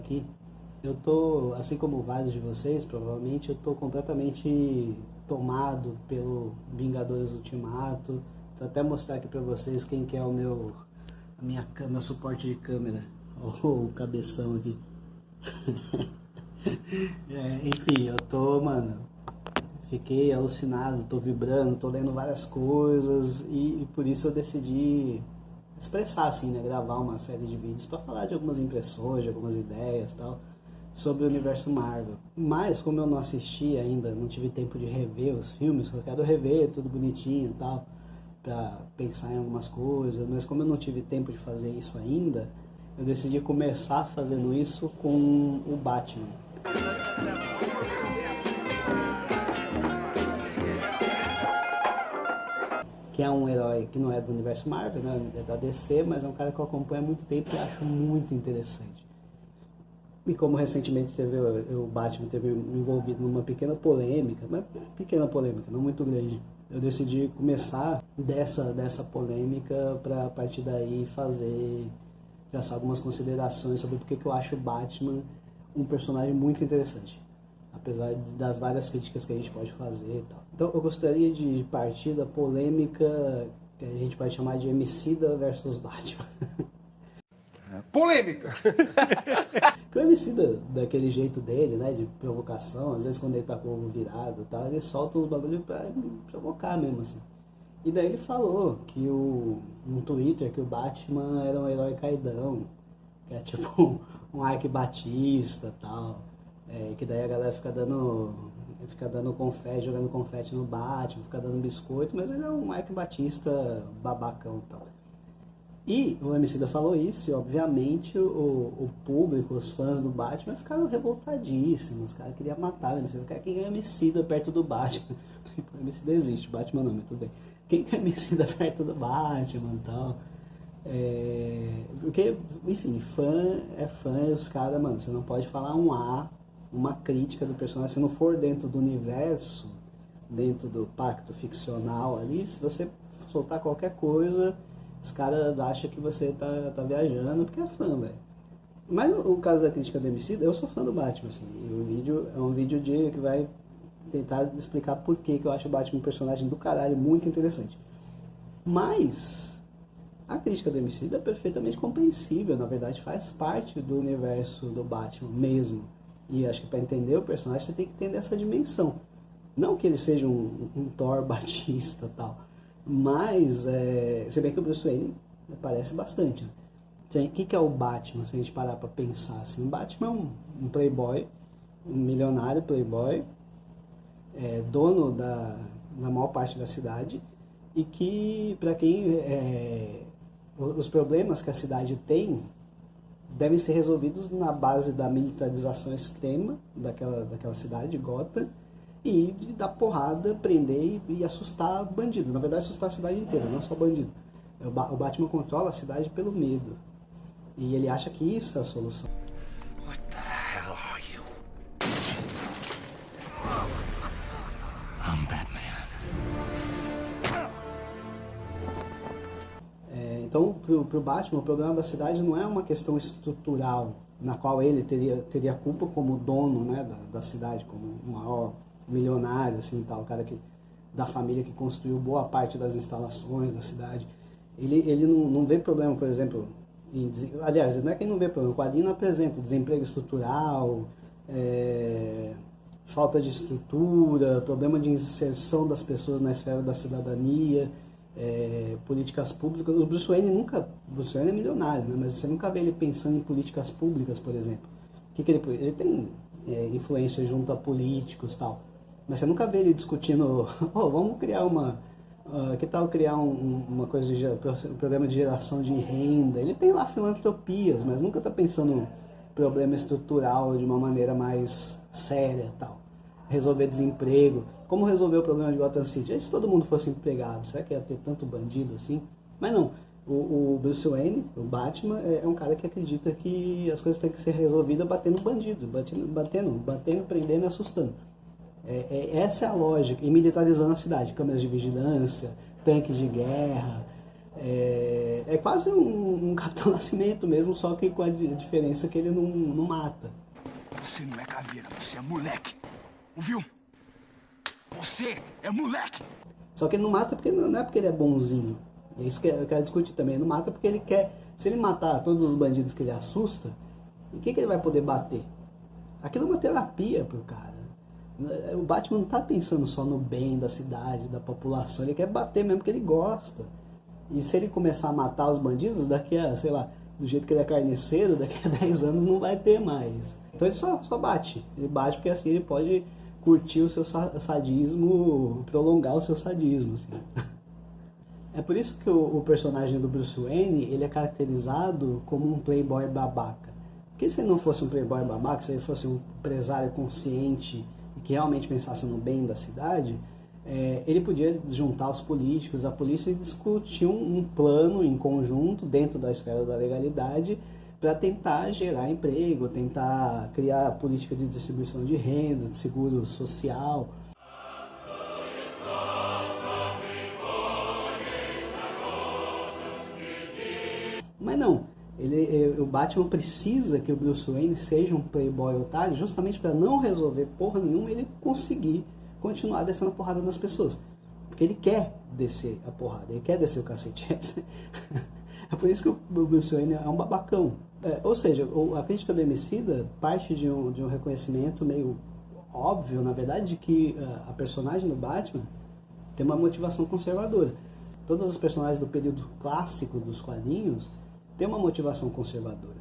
aqui. Eu tô, assim como vários de vocês, provavelmente, eu tô completamente tomado pelo Vingadores Ultimato. Vou até mostrar aqui pra vocês quem que é meu suporte de câmera. O cabeção aqui. Enfim, eu tô, mano, fiquei alucinado, tô vibrando, tô lendo várias coisas e por isso eu decidi expressar, assim, né, gravar uma série de vídeos para falar de algumas impressões, de algumas ideias e tal, sobre o universo Marvel. Mas como eu não assisti ainda, não tive tempo de rever os filmes, eu quero rever tudo bonitinho e tal, para pensar em algumas coisas, mas como eu não tive tempo de fazer isso ainda, eu decidi começar fazendo isso com o Batman. Que é um herói que não é do universo Marvel, né? É da DC, mas é um cara que eu acompanho há muito tempo e acho muito interessante. E como recentemente o Batman teve envolvido numa pequena polêmica, mas pequena polêmica, não muito grande, eu decidi começar dessa polêmica para a partir daí traçar algumas considerações sobre porque que eu acho o Batman um personagem muito interessante, apesar das várias críticas que a gente pode fazer e tal. Então eu gostaria de partir da polêmica que a gente pode chamar de Emicida versus Batman. Polêmica! Porque o Emicida, daquele jeito dele, né, de provocação, às vezes quando ele tá com o ovo virado e tal, ele solta uns bagulho pra provocar mesmo, assim. E daí ele falou que no Twitter que o Batman era um herói caidão, que é tipo um Ike Batista e tal. Que daí a galera fica dando confete, jogando confete no Batman, fica dando biscoito, mas ele é um Ike Batista babacão e tal. E o Emicida falou isso e obviamente o público, os fãs do Batman ficaram revoltadíssimos, os caras queriam matar o Emicida, quem é Emicida perto do Batman? O Emicida existe, o Batman não, mas tudo bem. Quem é Emicida perto do Batman e tal? Porque, enfim, fã é fã e os caras, mano, você não pode falar uma crítica do personagem, se não for dentro do universo, dentro do pacto ficcional ali, se você soltar qualquer coisa, os caras acham que você tá viajando porque é fã, velho. Mas o caso da crítica do Emicida, eu sou fã do Batman, assim, e o vídeo é um vídeo que vai tentar explicar por que eu acho o Batman um personagem do caralho muito interessante. Mas a crítica do Emicida é perfeitamente compreensível, na verdade faz parte do universo do Batman mesmo. E acho que para entender o personagem você tem que entender essa dimensão. Não que ele seja um Thor Batista e tal, mas se bem que o Bruce Wayne parece bastante. Né? O que é o Batman, se a gente parar para pensar assim? O Batman é um playboy, um milionário playboy, dono da maior parte da cidade, e que, para quem os problemas que a cidade tem devem ser resolvidos na base da militarização extrema daquela cidade, Gotham, e de dar porrada, prender e assustar bandido. Na verdade, assustar a cidade inteira, não só bandido. O Batman controla a cidade pelo medo. E ele acha que isso é a solução. What the hell are you? I'm Batman. Então, pro Batman, o problema da cidade não é uma questão estrutural, na qual ele teria culpa como dono, né, da cidade, como o maior milionário, assim, tal, o cara da família que construiu boa parte das instalações da cidade. Ele não vê problema, por exemplo, aliás, não é que ele não vê problema, o quadrinho não apresenta desemprego estrutural, falta de estrutura, problema de inserção das pessoas na esfera da cidadania, políticas públicas. O Bruce Wayne é milionário, né? Mas você nunca vê ele pensando em políticas públicas, por exemplo. Ele tem influência junto a políticos e tal, mas você nunca vê ele discutindo, vamos criar que tal criar uma coisa um programa de geração de renda. Ele tem lá filantropias, mas nunca está pensando no problema estrutural de uma maneira mais séria e tal. Resolver desemprego. Como resolver o problema de Gotham City? E se todo mundo fosse empregado, será que ia ter tanto bandido assim? Mas não. O Bruce Wayne, o Batman, é um cara que acredita que as coisas têm que ser resolvidas batendo bandido, batendo, prendendo e assustando. Essa é a lógica. E militarizando a cidade. Câmeras de vigilância, tanques de guerra, É quase um Capitão Nascimento mesmo, só que com a diferença que ele não mata. Você não é caveira, você é moleque. Ouviu? Você é moleque. Só que ele não mata porque não é porque ele é bonzinho. É isso que eu quero discutir também. Ele não mata porque ele quer... Se ele matar todos os bandidos que ele assusta, em que ele vai poder bater? Aquilo é uma terapia pro cara. O Batman não tá pensando só no bem da cidade, da população. Ele quer bater mesmo porque ele gosta. E se ele começar a matar os bandidos, daqui a, sei lá, do jeito que ele é carniceiro, daqui a 10 anos não vai ter mais. Então ele só bate. Ele bate porque assim ele pode curtir o seu sadismo, prolongar o seu sadismo. Assim. É por isso que o personagem do Bruce Wayne, ele é caracterizado como um playboy babaca. Porque se ele não fosse um playboy babaca, se ele fosse um empresário consciente e que realmente pensasse no bem da cidade, ele podia juntar os políticos, a polícia, e discutir um plano em conjunto, dentro da esfera da legalidade, para tentar gerar emprego, tentar criar política de distribuição de renda, de seguro social. Mas não, o Batman precisa que o Bruce Wayne seja um playboy otário justamente para não resolver porra nenhuma, ele conseguir continuar descendo a porrada nas pessoas. Porque ele quer descer a porrada, ele quer descer o cacete. É por isso que o Bruce Wayne é um babacão. Ou seja, a crítica do Emicida parte de um reconhecimento meio óbvio, na verdade, de que a personagem do Batman tem uma motivação conservadora. Todas as personagens do período clássico dos quadrinhos têm uma motivação conservadora.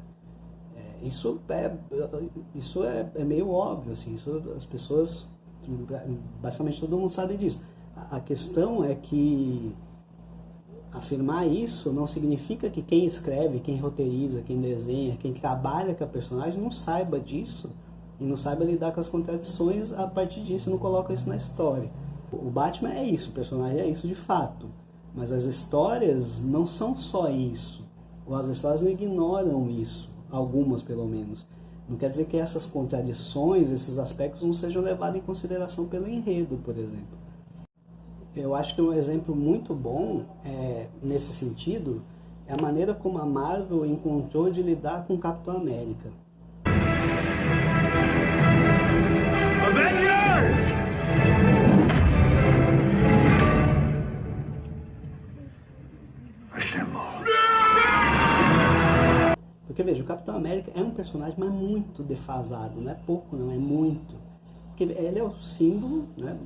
Isso é meio óbvio, assim, isso as pessoas... Basicamente todo mundo sabe disso. A questão é que afirmar isso não significa que quem escreve, quem roteiriza, quem desenha, quem trabalha com a personagem não saiba disso e não saiba lidar com as contradições a partir disso, não coloca isso na história. O Batman é isso, o personagem é isso de fato, mas as histórias não são só isso, ou as histórias não ignoram isso, algumas pelo menos. Não quer dizer que essas contradições, esses aspectos não sejam levados em consideração pelo enredo, por exemplo. Eu acho que um exemplo muito bom nesse sentido é a maneira como a Marvel encontrou de lidar com o Capitão América. Avengers! Porque veja, o Capitão América é um personagem, mas muito defasado, não é pouco não, é muito. Porque ele é o símbolo, né,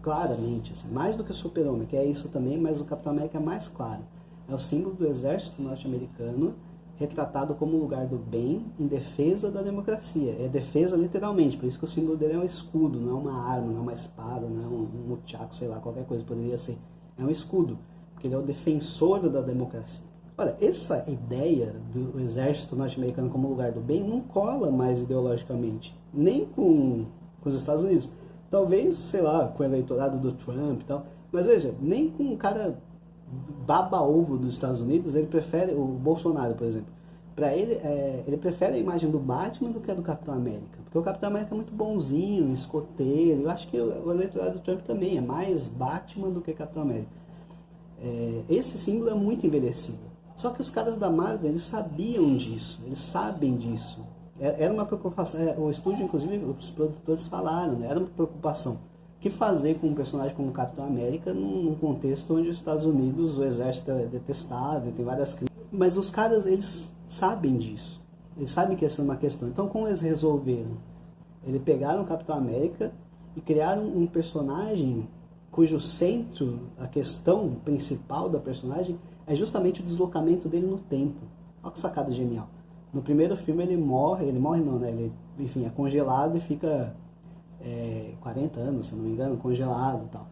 claramente, assim, mais do que o Super-Homem, que é isso também, mas o Capitão América é mais claro. É o símbolo do exército norte-americano, retratado como um lugar do bem em defesa da democracia. É defesa literalmente, por isso que o símbolo dele é um escudo, não é uma arma, não é uma espada, não é um muchaco, sei lá, qualquer coisa poderia ser. É um escudo, porque ele é o defensor da democracia. Olha, essa ideia do exército norte-americano como lugar do bem não cola mais ideologicamente, nem com os Estados Unidos. Talvez, sei lá, com o eleitorado do Trump e tal, mas veja, nem com um cara baba-ovo dos Estados Unidos, ele prefere, o Bolsonaro, por exemplo, para ele, ele prefere a imagem do Batman do que a do Capitão América, porque o Capitão América é muito bonzinho, escoteiro, eu acho que o eleitorado do Trump também é mais Batman do que Capitão América. Esse símbolo é muito envelhecido. Só que os caras da Marvel, eles sabiam disso, eles sabem disso. Era uma preocupação, o estúdio, inclusive, os produtores falaram, né? Era uma preocupação. O que fazer com um personagem como o Capitão América num contexto onde os Estados Unidos, o exército é detestado, tem várias críticas. Mas os caras, eles sabem disso. Eles sabem que essa é uma questão. Então, como eles resolveram? Eles pegaram o Capitão América e criaram um personagem cujo centro, a questão principal da personagem, é justamente o deslocamento dele no tempo. Olha que sacada genial. No primeiro filme ele morre não, né? Ele, enfim, é congelado e fica 40 anos, se não me engano, congelado e tal.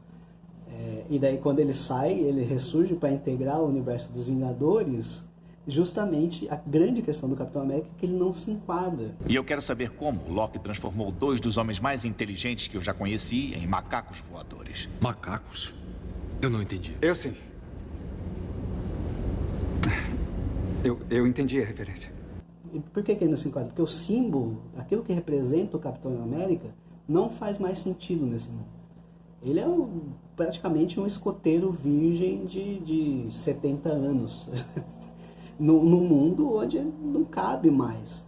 E daí quando ele sai, ele ressurge para integrar o universo dos Vingadores. Justamente a grande questão do Capitão América é que ele não se enquadra. E eu quero saber como o Loki transformou 2 dos homens mais inteligentes que eu já conheci em macacos voadores. Macacos? Eu não entendi. Eu sim. Eu entendi a referência. E por que ele não se enquadra? Porque o símbolo, aquilo que representa o Capitão América, não faz mais sentido nesse mundo. Ele é praticamente um escoteiro virgem de 70 anos, num mundo onde não cabe mais.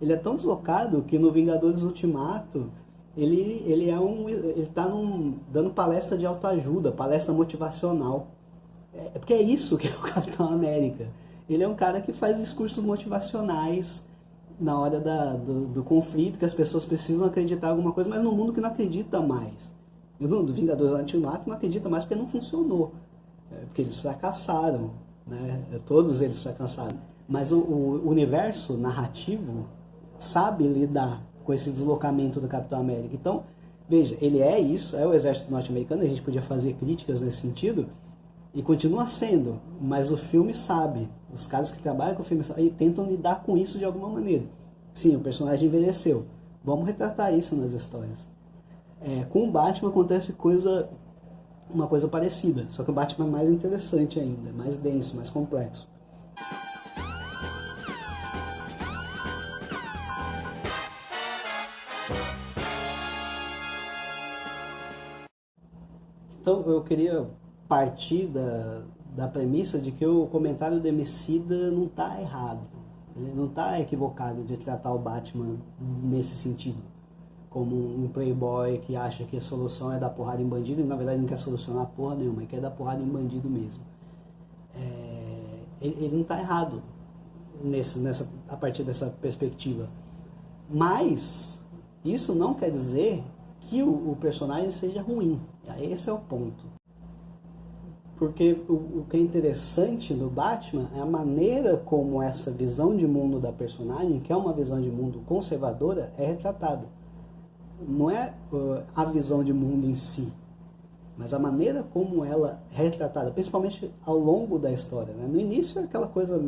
Ele é tão deslocado que no Vingadores Ultimato, ele está dando palestra de autoajuda, palestra motivacional. Porque é isso que é o Capitão América. Ele é um cara que faz discursos motivacionais na hora do conflito, que as pessoas precisam acreditar em alguma coisa, mas num mundo que não acredita mais. Do Vingadores Ultimato não acredita mais porque não funcionou. Porque eles fracassaram. Né? Todos eles fracassaram. Mas o universo narrativo sabe lidar com esse deslocamento do Capitão América. Então, veja, ele é isso, é o exército norte-americano, a gente podia fazer críticas nesse sentido, e continua sendo, mas o filme sabe, os caras que trabalham com o filme sabem, e tentam lidar com isso de alguma maneira. Sim, o personagem envelheceu, vamos retratar isso nas histórias. Com o Batman acontece uma coisa parecida, só que o Batman é mais interessante ainda, mais denso, mais complexo. Então eu queria partir da premissa de que o comentário do Emicida não está errado. Ele não está equivocado de tratar o Batman nesse sentido. Como um playboy que acha que a solução é dar porrada em bandido e na verdade não quer solucionar porra nenhuma, ele quer dar porrada em bandido mesmo. Ele não está errado a partir dessa perspectiva. Mas isso não quer dizer que o personagem seja ruim. Esse é o ponto. Porque o que é interessante do Batman é a maneira como essa visão de mundo da personagem, que é uma visão de mundo conservadora, é retratada. Não é a visão de mundo em si, mas a maneira como ela é retratada, principalmente ao longo da história. Né? No início é aquela coisa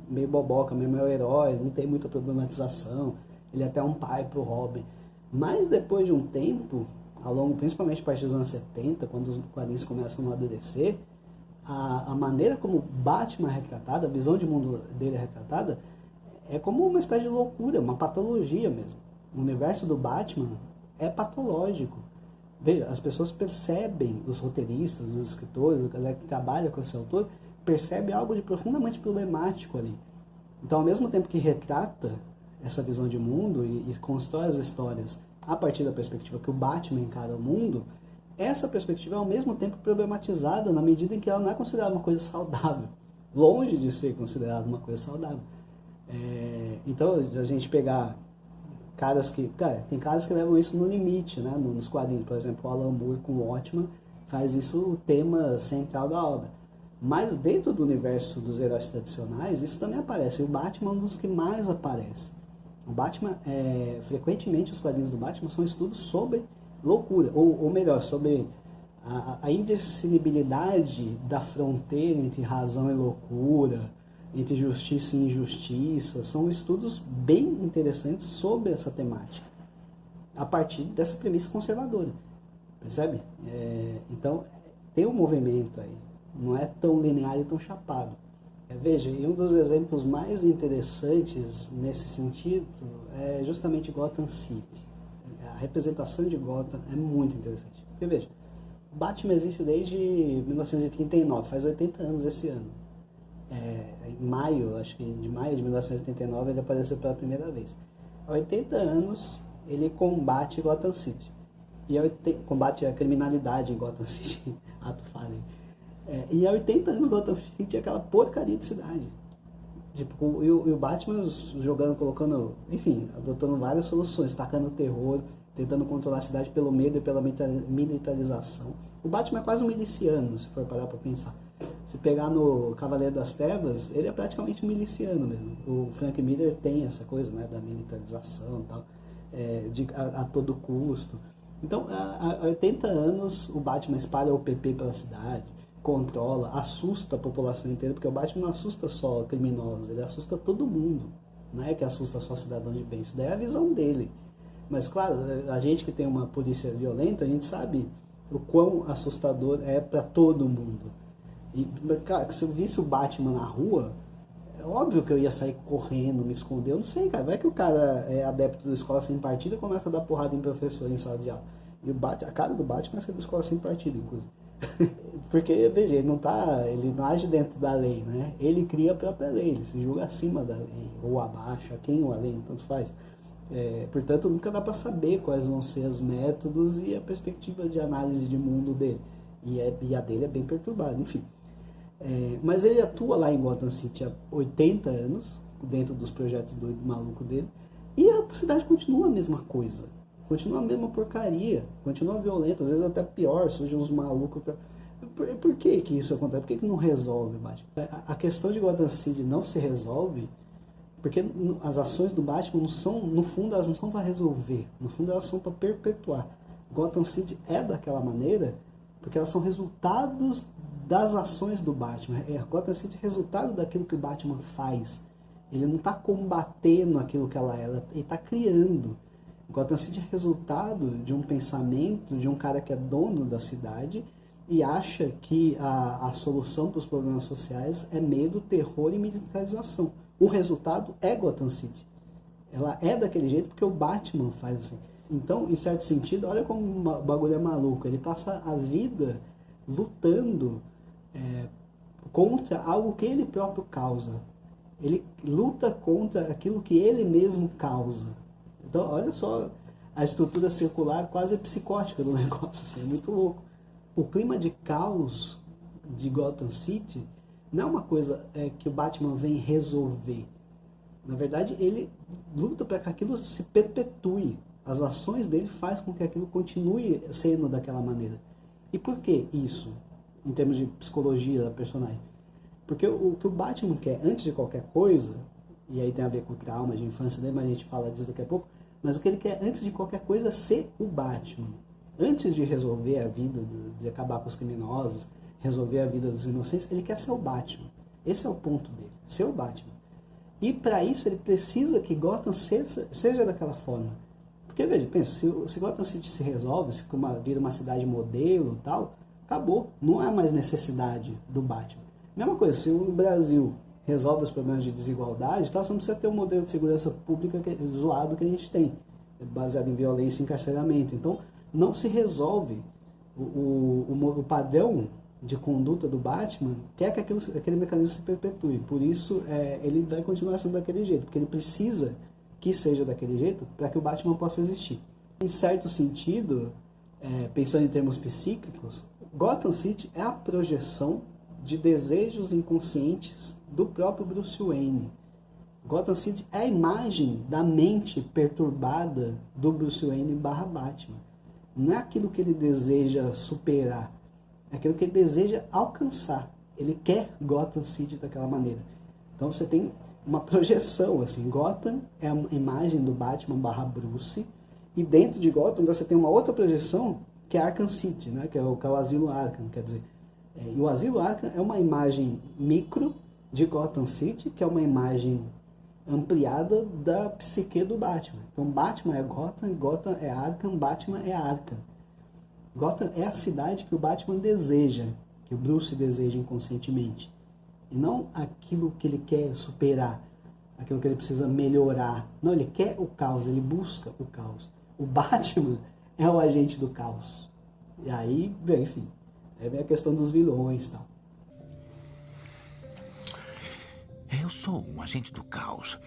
meio boboca, meio meu herói, não tem muita problematização, ele é até um pai pro Robin. Mas depois de um tempo, ao longo, principalmente a partir dos anos 70, quando os quadrinhos começam a amadurecer, a maneira como o Batman é retratado, a visão de mundo dele é retratada, é como uma espécie de loucura, uma patologia mesmo. O universo do Batman é patológico. Veja, as pessoas percebem, os roteiristas, os escritores, a galera que trabalha com esse autor, percebe algo de profundamente problemático ali. Então, ao mesmo tempo que retrata essa visão de mundo e constrói as histórias a partir da perspectiva que o Batman encara o mundo, essa perspectiva é ao mesmo tempo problematizada na medida em que ela não é considerada uma coisa saudável, longe de ser considerada uma coisa saudável. Então, a gente pegar caras que... tem caras que levam isso no limite, né, nos quadrinhos. Por exemplo, o Alan Moore com o Watchmen faz isso o tema central da obra. Mas dentro do universo dos heróis tradicionais, isso também aparece. E o Batman é um dos que mais aparece. O Batman, frequentemente os quadrinhos do Batman são estudos sobre loucura, ou melhor, sobre a indiscernibilidade da fronteira entre razão e loucura, entre justiça e injustiça. São estudos bem interessantes sobre essa temática, a partir dessa premissa conservadora, percebe? Então, tem um movimento aí, não é tão linear e tão chapado. Veja, e um dos exemplos mais interessantes nesse sentido é justamente Gotham City. A representação de Gotham é muito interessante. Porque veja, o Batman existe desde 1939, faz 80 anos esse ano. Em maio, acho que de maio de 1989 ele apareceu pela primeira vez. Há 80 anos ele combate Gotham City. E combate a criminalidade em Gotham City, ato falho. E há 80 anos Gotham City tinha aquela porcaria de cidade. Tipo, e o Batman jogando, colocando, enfim, adotando várias soluções, tacando terror, tentando controlar a cidade pelo medo e pela militarização. O Batman é quase um miliciano, se for parar para pensar. Se pegar no Cavaleiro das Trevas, ele é praticamente um miliciano mesmo. O Frank Miller tem essa coisa, né, da militarização e tal, a todo custo. Então, há 80 anos o Batman espalha o PP pela cidade, controla, assusta a população inteira, porque o Batman não assusta só criminosos, ele assusta todo mundo. Não é que assusta só cidadão de bem, isso daí é a visão dele. Mas claro, a gente que tem uma polícia violenta, a gente sabe o quão assustador é para todo mundo. E, cara, se eu visse o Batman na rua, é óbvio que eu ia sair correndo, me esconder. Eu não sei, cara. Vai que o cara é adepto da escola sem partida e começa a dar porrada em professor em sala de aula. E a cara do Batman é ser da escola sem partido, inclusive. Porque, veja, ele não age dentro da lei, né? Ele cria a própria lei, ele se julga acima da lei, ou abaixo, a quem ou além, tanto faz. Portanto, nunca dá para saber quais vão ser os métodos e a perspectiva de análise de mundo dele. E a dele é bem perturbada, enfim. Mas ele atua lá em Gotham City há 80 anos, dentro dos projetos do maluco dele, e a cidade continua a mesma coisa. Continua a mesma porcaria, continua violenta, às vezes até pior, surgem uns malucos. Por que isso acontece? Por que não resolve, Batman? A questão de Gotham City não se resolve porque as ações do Batman, no fundo, elas não são para resolver, no fundo elas são para perpetuar. Gotham City é daquela maneira porque elas são resultados das ações do Batman. Gotham City é resultado daquilo que o Batman faz. Ele não está combatendo aquilo que ela é, ele está criando. Gotham City é resultado de um pensamento de um cara que é dono da cidade e acha que a solução para os problemas sociais é medo, terror e militarização. O resultado é Gotham City. Ela é daquele jeito porque o Batman faz assim. Então, em certo sentido, olha como o bagulho é maluco. Ele passa a vida lutando contra algo que ele próprio causa. Ele luta contra aquilo que ele mesmo causa. Então, olha só a estrutura circular quase psicótica do negócio, assim, é muito louco. O clima de caos de Gotham City não é uma coisa que o Batman vem resolver. Na verdade, ele luta para que aquilo se perpetue. As ações dele fazem com que aquilo continue sendo daquela maneira. E por que isso, em termos de psicologia da personagem? Porque o que o Batman quer, antes de qualquer coisa, e aí tem a ver com o trauma de infância dele, mas a gente fala disso daqui a pouco, mas o que ele quer, antes de qualquer coisa, é ser o Batman. Antes de resolver a vida, de acabar com os criminosos, resolver a vida dos inocentes, ele quer ser o Batman. Esse é o ponto dele, ser o Batman. E para isso ele precisa que Gotham seja daquela forma. Porque, veja, pensa, se Gotham City se resolve, se vira uma cidade modelo e tal, acabou. Não há mais necessidade do Batman. Mesma coisa, se o Brasil resolve os problemas de desigualdade, tá? Você não precisa ter um modelo de segurança pública zoado que a gente tem, baseado em violência e encarceramento. Então, não se resolve. O padrão de conduta do Batman quer que aquele mecanismo se perpetue. Por isso, ele vai continuar sendo daquele jeito, porque ele precisa que seja daquele jeito para que o Batman possa existir. Em certo sentido, pensando em termos psíquicos, Gotham City é a projeção de desejos inconscientes do próprio Bruce Wayne. Gotham City é a imagem da mente perturbada do Bruce Wayne / Batman. Não é aquilo que ele deseja superar, é aquilo que ele deseja alcançar. Ele quer Gotham City daquela maneira. Então você tem uma projeção, assim, Gotham é a imagem do Batman / Bruce, e dentro de Gotham você tem uma outra projeção que é Arkham City, né? que é o Asilo Arkham, quer dizer. E o Asilo Arkham é uma imagem micro de Gotham City, que é uma imagem ampliada da psique do Batman. Então Batman é Gotham, Gotham é Arkham, Batman é Arkham. Gotham é a cidade que o Batman deseja, que o Bruce deseja inconscientemente. E não aquilo que ele quer superar, aquilo que ele precisa melhorar. Não, ele quer o caos, ele busca o caos. O Batman é o agente do caos. E aí, bem, enfim, vem a questão dos vilões e tal. Eu sou um agente do caos.